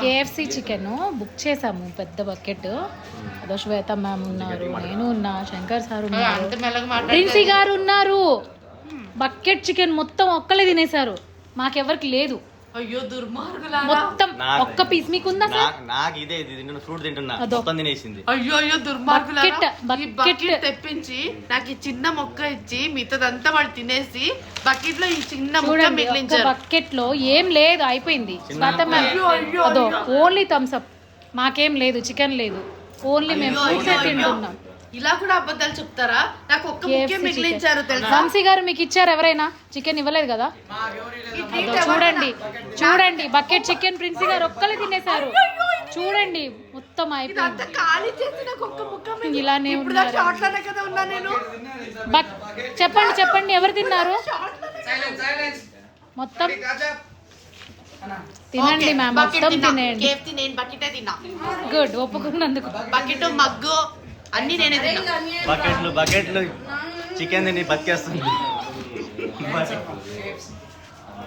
KFC chicken book చేసాము, పెద్ద bucket. అదో శ్వేత మ్యామ్ ఉన్నారు, నేను ఉన్నా, శంకర్ సార్ ఉన్నారు, ప్రిన్సీ గారు ఉన్నారు. బకెట్ చికెన్ మొత్తం ఒక్కలే తినేశారు, మాకెవరికి లేదు. అయ్యో దుర్మార్గులారా, మొత్తం ఒక్క పీస్ మీకుందా సార్? నాకు ఇదే ఫ్రూట్ తింటున్నా, మొత్తం తినేసింది. అయ్యో అయ్యో దుర్మార్గులారా, ఈ బకెట్ తెప్పించి నాకు ఈ చిన్న మొక్క ఇచ్చి మిగతాదంతా వాళ్ళు తినేసి బకెట్ లో ఈ చిన్న మొక్క మిగిలించారు. బకెట్ లో ఏం లేదు, అయిపోయింది. అదో ఓన్లీ థమ్స్ అప్, మాకేం లేదు, చికెన్ లేదు, ఓన్లీ మేము ఫ్రూట్స్ తింటున్నాం. ఇలా కూడా అబద్ధాలు చెప్తారా? నాకు ఒక్క ముఖ్యం మిగిలించారు తెలుసా? వంశీ గారు మీకు ఇచ్చారు ఎవరైనా? చికెన్ ఇవ్వలేదు కదా? చూడండి చూడండి, బకెట్ చికెన్ ప్రిన్సీ గారు ఒక్కలే తినేశారు. చూడండి మొత్తం అయిపోయింది. ఇలానే ఉన్నారు. చెప్పండి చెప్పండి, ఎవరు తిన్నారు మొత్తం? తినండి మ్యామ్, మొత్తం తినేయండి. గుడ్, ఒప్పుకున్నందుకు. బకెట్ మగ్గు అన్ని నేనే తిన్నా. బకెట్లు చికెన్ తిని బతికేస్తుంది.